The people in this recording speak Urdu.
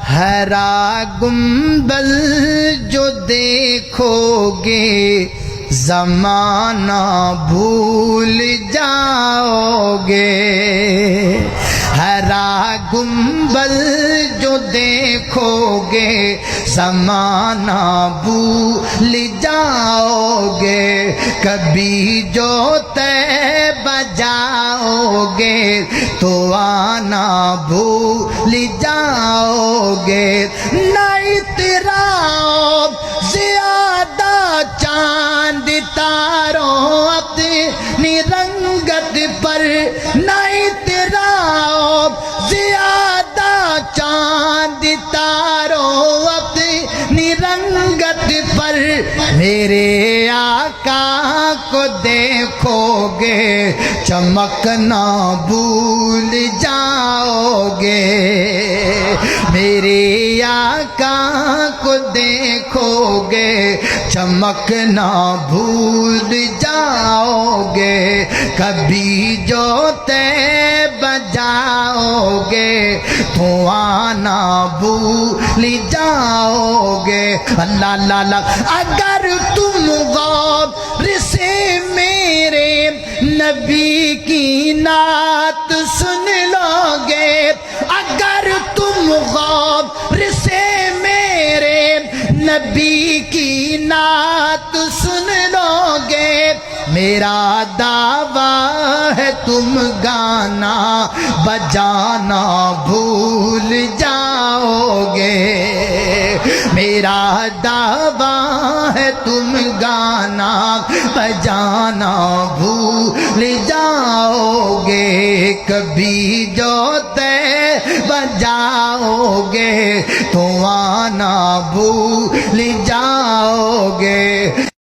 ہرا گنبد جو دیکھو گے زمانہ بھول جاؤ گے، ہرا گنبد جو دیکھو گے زمانہ بھول جاؤ گے، کبھی جو طیبہ جاؤ گے تو آنا بھول جاؤ گے، نہ اطراف زیادہ چاند تاروں اپنی رنگت پر، نہ اطراف زیادہ چاند تاروں اپنی رنگت پر، میرے آقا کو دیکھو گے چمکنا بھول جاؤ گے، میرے آقا کو دیکھو گے چمکنا بھول جاؤ گے، کبھی جو طیبہ جاؤ گے تو آنا بھول جاؤ گے۔ اللہ اللہ اللہ، اگر تم غور سے میرے نبی کی نعت سن لو گے، اگر تم غور سے میرے نبی کی نعت سن لو گے، میرا دعویٰ ہے تم گانا بجانا بھول جاؤ گے، میرا دعویٰ ہے تم گانا بجانا بھول جاؤ گے، کبھی جو طیبہ جاؤ گے تو آنا بھول جاؤ